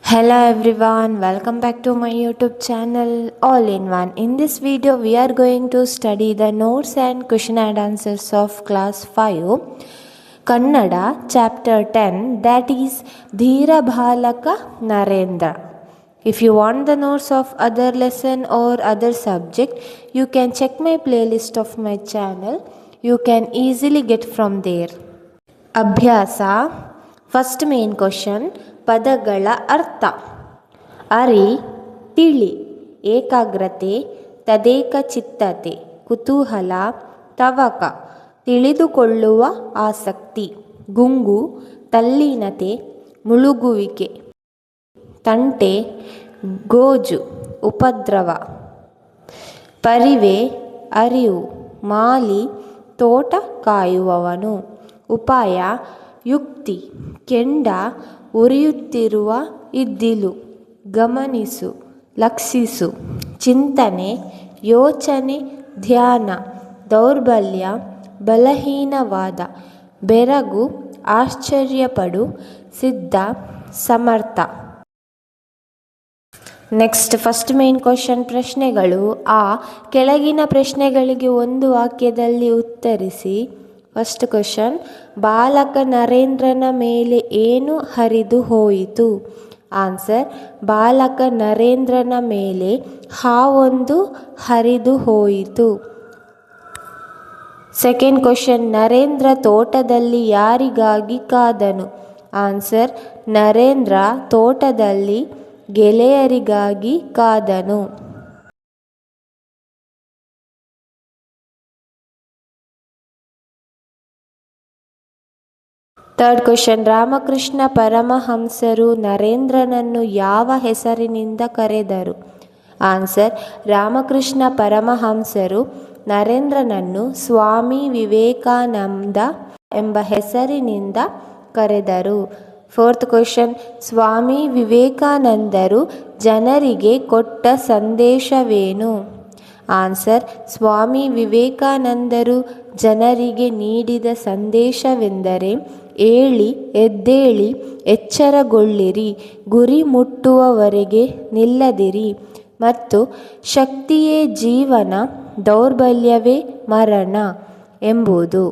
Hello everyone, welcome back to my YouTube channel All in One. In this video we are going to study the notes and question and answers of class 5 Kannada chapter 10, that is Dhira Bhalaka Narendra. If you want the notes of other lesson or other subject, you can check my playlist of my channel. You can easily get from there. Abhyasa. First main question, ಪದಗಳ ಅರ್ಥ. ಅರಿ ತಿಳಿ, ಏಕಾಗ್ರತೆ, ತದೇಕ ಚಿತ್ತತೆ, ಕುತೂಹಲ, ತವಕ ತಿಳಿದುಕೊಳ್ಳುವ ಆಸಕ್ತಿ, ಗುಂಗು ತಲ್ಲೀನತೆ, ಮುಳುಗುವಿಕೆ, ತಂಟೆ ಗೋಜು ಉಪದ್ರವ, ಪರಿವೆ ಅರಿವು, ಮಾಲಿ ತೋಟ ಕಾಯುವವನು, ಉಪಾಯ ಯುಕ್ತಿ, ಕೆಂಡ ಉರಿಯುತ್ತಿರುವ ಇದ್ದಿಲು, ಗಮನಿಸು ಲಕ್ಷಿಸು, ಚಿಂತನೆ ಯೋಚನೆ, ಧ್ಯಾನ ದೌರ್ಬಲ್ಯ ಬಲಹೀನವಾದ, ಬೆರಗು ಆಶ್ಚರ್ಯಪಡು, ಸಿದ್ಧ ಸಮರ್ಥ. ನೆಕ್ಸ್ಟ್ ಫಸ್ಟ್ ಮೇನ್ ಕ್ವಶನ್ ಪ್ರಶ್ನೆಗಳು. ಆ ಕೆಳಗಿನ ಪ್ರಶ್ನೆಗಳಿಗೆ ಒಂದು ವಾಕ್ಯದಲ್ಲಿ ಉತ್ತರಿಸಿ. ಫಸ್ಟ್ ಕ್ವಶನ್, ಬಾಲಕ ನರೇಂದ್ರನ ಮೇಲೆ ಏನು ಹರಿದು ಹೋಯಿತು? ಆನ್ಸರ್, ಬಾಲಕ ನರೇಂದ್ರನ ಮೇಲೆ ಹಾವೊಂದು ಹರಿದು ಹೋಯಿತು. ಸೆಕೆಂಡ್ ಕ್ವಶನ್, ನರೇಂದ್ರ ತೋಟದಲ್ಲಿ ಯಾರಿಗಾಗಿ ಕಾದನು? ಆನ್ಸರ್, ನರೇಂದ್ರ ತೋಟದಲ್ಲಿ ಗೆಳೆಯರಿಗಾಗಿ ಕಾದನು. ಥರ್ಡ್ ಕ್ವಶನ್, ರಾಮಕೃಷ್ಣ ಪರಮಹಂಸರು ನರೇಂದ್ರನನ್ನು ಯಾವ ಹೆಸರಿನಿಂದ ಕರೆದರು? ಆನ್ಸರ್, ರಾಮಕೃಷ್ಣ ಪರಮಹಂಸರು ನರೇಂದ್ರನನ್ನು ಸ್ವಾಮಿ ವಿವೇಕಾನಂದ ಎಂಬ ಹೆಸರಿನಿಂದ ಕರೆದರು. ಫೋರ್ತ್ ಕ್ವಶನ್, ಸ್ವಾಮಿ ವಿವೇಕಾನಂದರು ಜನರಿಗೆ ಕೊಟ್ಟ ಸಂದೇಶವೇನು? ಆನ್ಸರ್, ಸ್ವಾಮಿ ವಿವೇಕಾನಂದರು ಜನರಿಗೆ ನೀಡಿದ ಸಂದೇಶವೆಂದರೆ ಏಳಿ ಎದ್ದೇಳಿ ಎಚ್ಚರಗೊಳ್ಳಿರಿ, ಗುರಿ ಮುಟ್ಟುವವರೆಗೆ ನಿಲ್ಲದಿರಿ ಮತ್ತು ಶಕ್ತಿಯೇ ಜೀವನ, ದೌರ್ಬಲ್ಯವೇ ಮರಣ ಎಂಬುದು.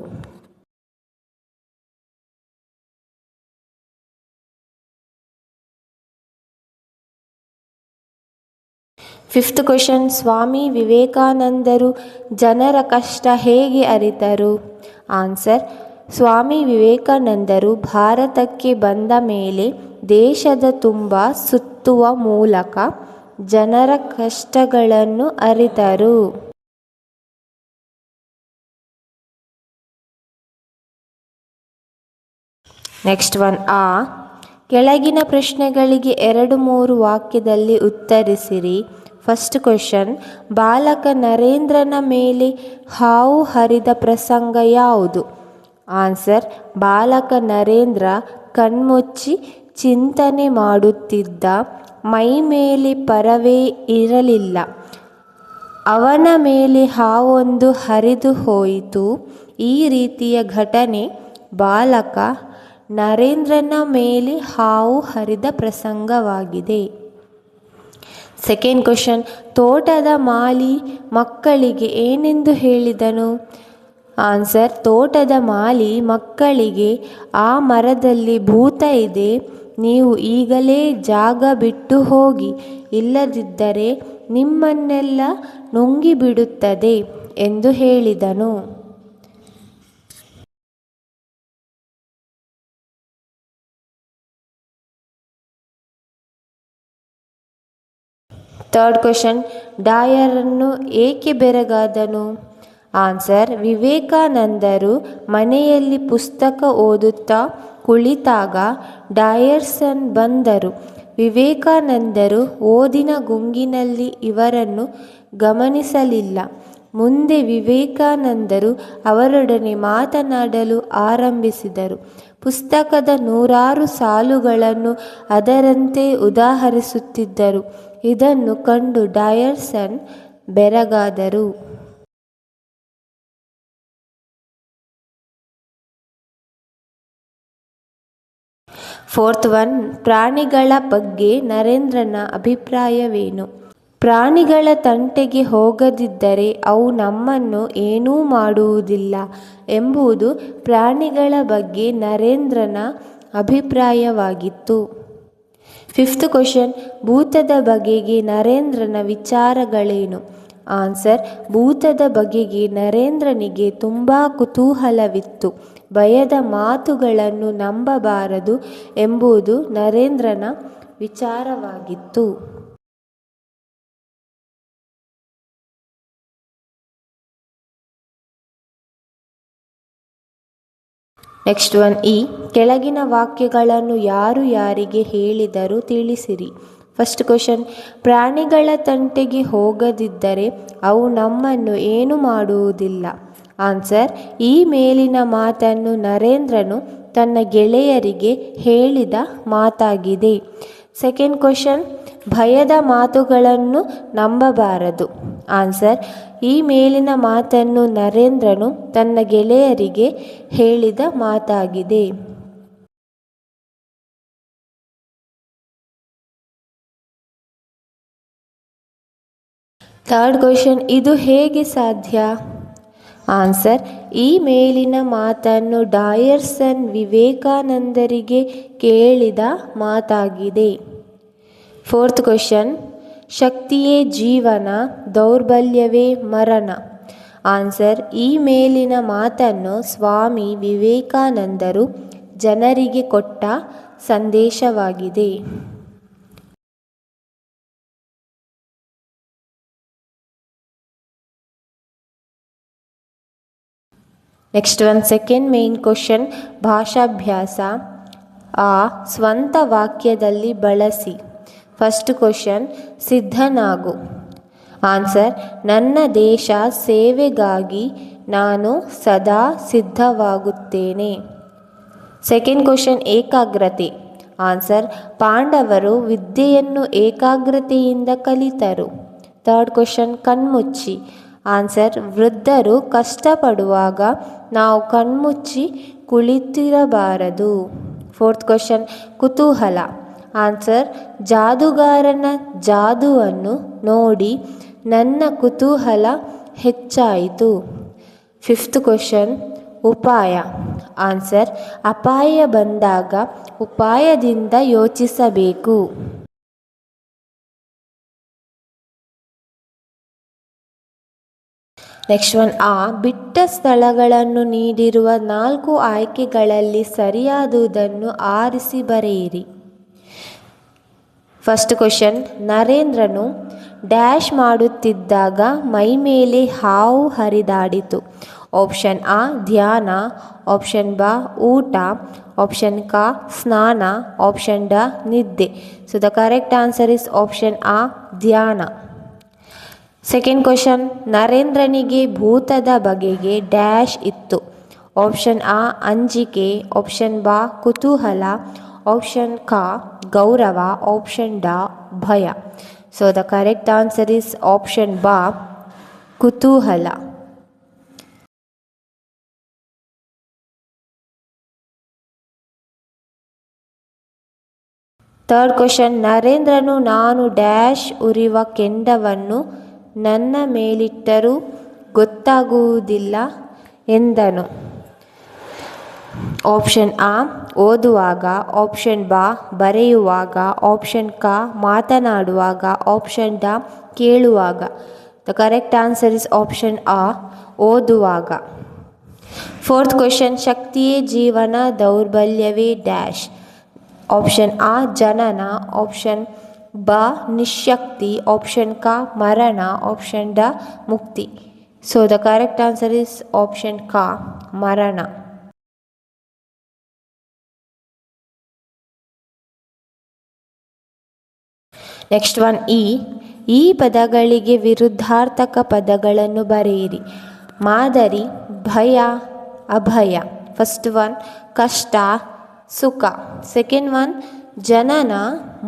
ಫಿಫ್ತ್ ಕ್ವಶನ್, ಸ್ವಾಮಿ ವಿವೇಕಾನಂದರು ಜನರ ಕಷ್ಟ ಹೇಗೆ ಅರಿತರು? ಆನ್ಸರ್, ಸ್ವಾಮಿ ವಿವೇಕಾನಂದರು ಭಾರತಕ್ಕೆ ಬಂದ ಮೇಲೆ ದೇಶದ ತುಂಬ ಸುತ್ತುವ ಮೂಲಕ ಜನರ ಕಷ್ಟಗಳನ್ನು ಅರಿತರು. ನೆಕ್ಸ್ಟ್ ಒನ್, ಆ ಕೆಳಗಿನ ಪ್ರಶ್ನೆಗಳಿಗೆ 2-3 ವಾಕ್ಯದಲ್ಲಿ ಉತ್ತರಿಸಿರಿ. ಫಸ್ಟ್ ಕ್ವಶನ್, ಬಾಲಕ ನರೇಂದ್ರನ ಮೇಲೆ ಹಾವು ಹರಿದ ಪ್ರಸಂಗ ಯಾವುದು? ಆನ್ಸರ್, ಬಾಲಕ ನರೇಂದ್ರ ಕಣ್ಮುಚ್ಚಿ ಚಿಂತನೆ ಮಾಡುತ್ತಿದ್ದ. ಮೈ ಮೇಲೆ ಪರವೇ ಇರಲಿಲ್ಲ. ಅವನ ಮೇಲೆ ಹಾವೊಂದು ಹರಿದು ಹೋಯಿತು. ಈ ರೀತಿಯ ಘಟನೆ ಬಾಲಕ ನರೇಂದ್ರನ ಮೇಲೆ ಹಾವು ಹರಿದ ಪ್ರಸಂಗವಾಗಿದೆ. ಸೆಕೆಂಡ್ ಕ್ವಶನ್, ತೋಟದ ಮಾಲಿ ಮಕ್ಕಳಿಗೆ ಏನೆಂದು ಹೇಳಿದನು? ಆನ್ಸರ್, ತೋಟದ ಮಾಲಿ ಮಕ್ಕಳಿಗೆ, ಆ ಮರದಲ್ಲಿ ಭೂತ ಇದೆ, ನೀವು ಈಗಲೇ ಜಾಗ ಬಿಟ್ಟು ಹೋಗಿ, ಇಲ್ಲದಿದ್ದರೆ ನಿಮ್ಮನ್ನೆಲ್ಲ ನುಂಗಿಬಿಡುತ್ತದೆ ಎಂದು ಹೇಳಿದನು. ಥರ್ಡ್ ಕ್ವಶನ್, ಡಾಯರನ್ನು ಏಕೆ ಬೆರಗಾದನು? ಆನ್ಸರ್, ವಿವೇಕಾನಂದರು ಮನೆಯಲ್ಲಿ ಪುಸ್ತಕ ಓದುತ್ತಾ ಕುಳಿತಾಗ ಡಾಯರ್ಸನ್ ಬಂದರು. ವಿವೇಕಾನಂದರು ಓದಿನ ಗುಂಗಿನಲ್ಲಿ ಇವರನ್ನು ಗಮನಿಸಲಿಲ್ಲ. ಮುಂದೆ ವಿವೇಕಾನಂದರು ಅವರೊಡನೆ ಮಾತನಾಡಲು ಆರಂಭಿಸಿದರು. ಪುಸ್ತಕದ 100 ಸಾಲುಗಳನ್ನು ಅದರಂತೆ ಉದಾಹರಿಸುತ್ತಿದ್ದರು. ಇದನ್ನು ಕಂಡು ಡಾಯರ್ಸನ್ ಬೆರಗಾದರು. ಫೋರ್ತ್ ಒನ್, ಪ್ರಾಣಿಗಳ ಬಗ್ಗೆ ನರೇಂದ್ರನ ಅಭಿಪ್ರಾಯವೇನು? ಪ್ರಾಣಿಗಳ ತಂಟೆಗೆ ಹೋಗದಿದ್ದರೆ ಅವು ನಮ್ಮನ್ನು ಏನೂ ಮಾಡುವುದಿಲ್ಲ ಎಂಬುದು ಪ್ರಾಣಿಗಳ ಬಗ್ಗೆ ನರೇಂದ್ರನ ಅಭಿಪ್ರಾಯವಾಗಿತ್ತು. ಫಿಫ್ತ್ ಕ್ವಶನ್, ಭೂತದ ಬಗೆಗೆ ನರೇಂದ್ರನ ವಿಚಾರಗಳೇನು? ಆನ್ಸರ್, ಭೂತದ ಬಗೆಗೆ ನರೇಂದ್ರನಿಗೆ ತುಂಬ ಕುತೂಹಲವಿತ್ತು. ಭಯದ ಮಾತುಗಳನ್ನು ನಂಬಬಾರದು ಎಂಬುದು ನರೇಂದ್ರನ ವಿಚಾರವಾಗಿತ್ತು. ನೆಕ್ಸ್ಟ್ ಒನ್, ಕೆಳಗಿನ ವಾಕ್ಯಗಳನ್ನು ಯಾರು ಯಾರಿಗೆ ಹೇಳಿದರು ತಿಳಿಸಿರಿ. ಫಸ್ಟ್ ಕ್ವಶನ್, ಪ್ರಾಣಿಗಳ ತಂಟೆಗೆ ಹೋಗದಿದ್ದರೆ ಅವು ನಮ್ಮನ್ನು ಏನು ಮಾಡುವುದಿಲ್ಲ. ಆನ್ಸರ್, ಈ ಮೇಲಿನ ಮಾತನ್ನು ನರೇಂದ್ರನು ತನ್ನ ಗೆಳೆಯರಿಗೆ ಹೇಳಿದ ಮಾತಾಗಿದೆ. ಸೆಕೆಂಡ್ ಕ್ವಶನ್, ಭಯದ ಮಾತುಗಳನ್ನು ನಂಬಬಾರದು. ಆನ್ಸರ್, ಈ ಮೇಲಿನ ಮಾತನ್ನು ನರೇಂದ್ರನು ತನ್ನ ಗೆಳೆಯರಿಗೆ ಹೇಳಿದ ಮಾತಾಗಿದೆ. ಥರ್ಡ್ ಕ್ವಶನ್, ಇದು ಹೇಗೆ ಸಾಧ್ಯ? ಆನ್ಸರ್, ಈ ಮೇಲಿನ ಮಾತನ್ನು ಡಾಯರ್ಸನ್ ವಿವೇಕಾನಂದರಿಗೆ ಕೇಳಿದ ಮಾತಾಗಿದೆ. ಫೋರ್ತ್ ಕ್ವಶನ್, ಶಕ್ತಿಯೇ ಜೀವನ, ದೌರ್ಬಲ್ಯವೇ ಮರಣ. ಆನ್ಸರ್, ಈ ಮೇಲಿನ ಮಾತನ್ನು ಸ್ವಾಮಿ ವಿವೇಕಾನಂದರು ಜನರಿಗೆ ಕೊಟ್ಟ ಸಂದೇಶವಾಗಿದೆ. Next one, second main question, ಭಾಷಾಭ್ಯಾಸ. ಸ್ವಂತ ವಾಕ್ಯದಲ್ಲಿ ಬಳಸಿ. First question, ಸಿದ್ಧನಾಗು. ಆನ್ಸರ್, ನನ್ನ ದೇಶ ಸೇವೆಗಾಗಿ ನಾನು ಸದಾ ಸಿದ್ಧವಾಗುತ್ತೇನೆ. ಸೆಕೆಂಡ್ ಕ್ವಶನ್, ಏಕಾಗ್ರತೆ. ಆನ್ಸರ್, ಪಾಂಡವರು ವಿದ್ಯೆಯನ್ನು ಏಕಾಗ್ರತೆಯಿಂದ ಕಲಿತರು. ಥರ್ಡ್ ಕ್ವಶನ್, ಕಣ್ಮುಚ್ಚಿ. ಆನ್ಸರ್, ವೃದ್ಧರು ಕಷ್ಟಪಡುವಾಗ ನಾವು ಕಣ್ಮುಚ್ಚಿ ಕುಳಿತಿರಬಾರದು. ಫೋರ್ತ್ ಕ್ವಶನ್, ಕುತೂಹಲ. ಆನ್ಸರ್, ಜಾದುಗಾರನ ಜಾದುವನ್ನು ನೋಡಿ ನನ್ನ ಕುತೂಹಲ ಹೆಚ್ಚಾಯಿತು. ಫಿಫ್ತ್ ಕ್ವಶನ್, ಉಪಾಯ. ಆನ್ಸರ್, ಅಪಾಯ ಬಂದಾಗ ಉಪಾಯದಿಂದ ಯೋಚಿಸಬೇಕು. ನೆಕ್ಸ್ಟ್ ಒನ್, ಬಿಟ್ಟ ಸ್ಥಳಗಳನ್ನು ನೀಡಿರುವ 4 ಆಯ್ಕೆಗಳಲ್ಲಿ ಸರಿಯಾದುದನ್ನು ಆರಿಸಿ ಬರೆಯಿರಿ. ಫಸ್ಟ್ ಕ್ವಶನ್, ನರೇಂದ್ರನು ಡ್ಯಾಶ್ ಮಾಡುತ್ತಿದ್ದಾಗ ಮೈಮೇಲೆ ಹಾವು ಹರಿದಾಡಿತು. ಆಪ್ಷನ್ ಆ, ಧ್ಯಾನ. ಆಪ್ಷನ್ ಬ, ಊಟ. ಆಪ್ಷನ್ ಕ, ಸ್ನಾನ. ಆಪ್ಷನ್ ಡ, ನಿದ್ದೆ. So the correct answer is option ಆ, ಧ್ಯಾನ. ಸೆಕೆಂಡ್ ಕ್ವಶನ್, ನರೇಂದ್ರನಿಗೆ ಭೂತದ ಬಗೆಗೆ ಡ್ಯಾಶ್ ಇತ್ತು. ಆಪ್ಷನ್ ಆ, ಅಂಜಿಕೆ. ಆಪ್ಷನ್ ಬ, ಕುತೂಹಲ. ಆಪ್ಷನ್ ಕ, ಗೌರವ. ಆಪ್ಷನ್ ಡ, ಭಯ. So the correct answer is option ಬ, ಕುತೂಹಲ. ಥರ್ಡ್ ಕ್ವಶನ್, ನರೇಂದ್ರನು ನಾನು ಡ್ಯಾಶ್ ಉರಿವ ಕೆಂಡವನ್ನು ನನ್ನ ಮೇಲಿಟ್ಟರೂ ಗೊತ್ತಾಗುವುದಿಲ್ಲ ಎಂದನು. ಆಪ್ಷನ್ ಆ, ಓದುವಾಗ. ಆಪ್ಷನ್ ಬ, ಬರೆಯುವಾಗ. ಆಪ್ಷನ್ ಕ, ಮಾತನಾಡುವಾಗ. ಆಪ್ಷನ್ ಡ, ಕೇಳುವಾಗ. The correct answer is option ಆ, ಓದುವಾಗ. ಫೋರ್ತ್ ಕ್ವೆಶ್ಚನ್, ಶಕ್ತಿಯೇ ಜೀವನ, ದೌರ್ಬಲ್ಯವೇ ಡ್ಯಾಶ್. ಆಪ್ಷನ್ ಆ, ಜನನ. ಆಪ್ಷನ್ ಬ, ನಿಶಕ್ತಿ. ಆಪ್ಷನ್ ಕ, ಮರಣ. ಆಪ್ಷನ್ ಡ, ಮುಕ್ತಿ. So the correct answer is option ಕ, ಮರಣ. ನೆಕ್ಸ್ಟ್ ಒನ್, ಈ ಪದಗಳಿಗೆ ವಿರುದ್ಧಾರ್ಥಕ ಪದಗಳನ್ನು ಬರೆಯಿರಿ. ಮಾದರಿ, ಭಯ, ಅಭಯ. ಫಸ್ಟ್ ಒನ್, ಕಷ್ಟ, ಸುಖ. ಸೆಕೆಂಡ್ ಒನ್, ಜನನ,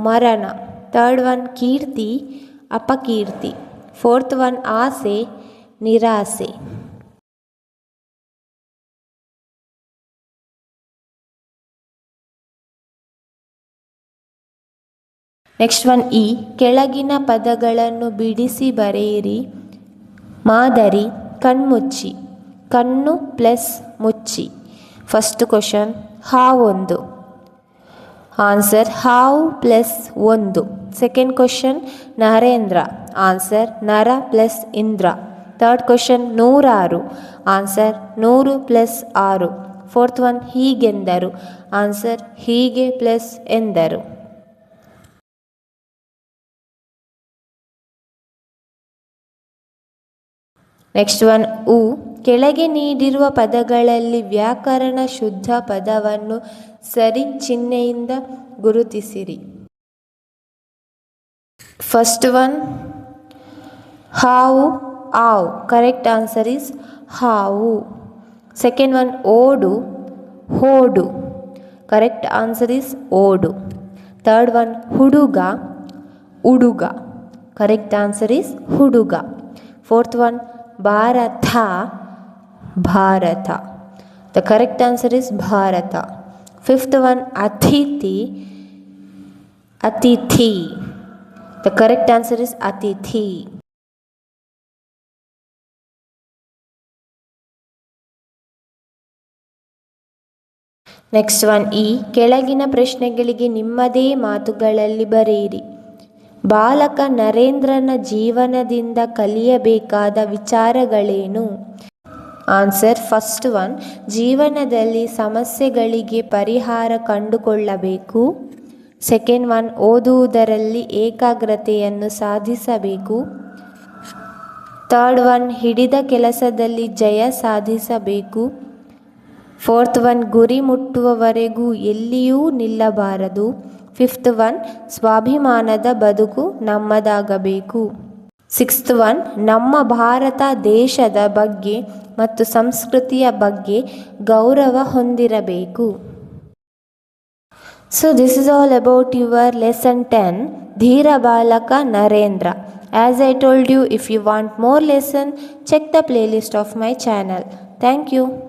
ಮರಣ. ಥರ್ಡ್ ಒನ್, ಕೀರ್ತಿ, ಅಪಕೀರ್ತಿ. ಫೋರ್ತ್ ಒನ್, ಆಸೆ, ನಿರಾಸೆ. ನೆಕ್ಸ್ಟ್ ಒನ್ ಇ. ಕೆಳಗಿನ ಪದಗಳನ್ನು ಬಿಡಿಸಿ ಬರೆಯಿರಿ. ಮಾದರಿ ಕಣ್ಮುಚ್ಚಿ, ಕಣ್ಣು ಪ್ಲಸ್ ಮುಚ್ಚಿ. ಫಸ್ಟ್ ಕ್ವಶನ್ ಹಾವೊಂದು. ಆನ್ಸರ್ ಹಾವು ಪ್ಲಸ್ ಒಂದು. Second question Narendra. ಆನ್ಸರ್ ನರ ಪ್ಲಸ್ ಇಂದ್ರ. ಥರ್ಡ್ ಕ್ವಶನ್ ನೂರಾರು. ಆನ್ಸರ್ ನೂರು ಪ್ಲಸ್ ಆರು. ಫೋರ್ತ್ ಒನ್ ಹೀಗೆಂದರು. ಆನ್ಸರ್ ಹೀಗೆ ಪ್ಲಸ್ ಎಂದರು. ನೆಕ್ಸ್ಟ್ ಒನ್ ಉ. ಕೆಳಗೆ ನೀಡಿರುವ ಪದಗಳಲ್ಲಿ ವ್ಯಾಕರಣ ಶುದ್ಧ ಪದವನ್ನು ಸರಿ ಚಿಹ್ನೆಯಿಂದ ಗುರುತಿಸಿರಿ. ಫಸ್ಟ್ ಒನ್ ಹಾವು ಆವ್. ಕರೆಕ್ಟ್ ಆನ್ಸರ್ ಈಸ್ ಹಾವು. ಸೆಕೆಂಡ್ ಒನ್ ಓಡು ಹೋಡು. ಕರೆಕ್ಟ್ ಆನ್ಸರ್ ಈಸ್ ಓಡು. ಥರ್ಡ್ ಒನ್ ಹುಡುಗ ಉಡುಗ. ಕರೆಕ್ಟ್ ಆನ್ಸರ್ ಈಸ್ ಹುಡುಗ. Fourth one Bharat Bharat. The correct answer is Bharat. Fifth one ಅತಿಥಿ ಅತಿಥಿ. ದ ಕರೆಕ್ಟ್ ಆನ್ಸರ್ ಈಸ್ ಅತಿಥಿ. ನೆಕ್ಸ್ಟ್ ಒನ್ ಇ. ಕೆಳಗಿನ ಪ್ರಶ್ನೆಗಳಿಗೆ ನಿಮ್ಮದೇ ಮಾತುಗಳಲ್ಲಿ ಬರೆಯಿರಿ. ಬಾಲಕ ನರೇಂದ್ರನ ಜೀವನದಿಂದ ಕಲಿಯಬೇಕಾದ ವಿಚಾರಗಳೇನು? ಆನ್ಸರ್ ಫಸ್ಟ್ ಒನ್ ಜೀವನದಲ್ಲಿ ಸಮಸ್ಯೆಗಳಿಗೆ ಪರಿಹಾರ ಕಂಡುಕೊಳ್ಳಬೇಕು. ಸೆಕೆಂಡ್ ಒನ್ ಓದುವುದರಲ್ಲಿ ಏಕಾಗ್ರತೆಯನ್ನು ಸಾಧಿಸಬೇಕು. ಥರ್ಡ್ ಒನ್ ಹಿಡಿದ ಕೆಲಸದಲ್ಲಿ ಜಯ ಸಾಧಿಸಬೇಕು. ಫೋರ್ತ್ ಒನ್ ಗುರಿ ಮುಟ್ಟುವವರೆಗೂ ಎಲ್ಲಿಯೂ ನಿಲ್ಲಬಾರದು. ಫಿಫ್ತ್ ಒನ್ ಸ್ವಾಭಿಮಾನದ ಬದುಕು ನಮ್ಮದಾಗಬೇಕು. ಸಿಕ್ಸ್ತ್ ಒನ್ ನಮ್ಮ ಭಾರತ ದೇಶದ ಬಗ್ಗೆ ಮತ್ತು ಸಂಸ್ಕೃತಿಯ ಬಗ್ಗೆ ಗೌರವ ಹೊಂದಿರಬೇಕು. So this is all about your lesson 10 Dheera Balaka Narendra. As I told you, if you want more lesson, check the playlist of my channel. Thank you.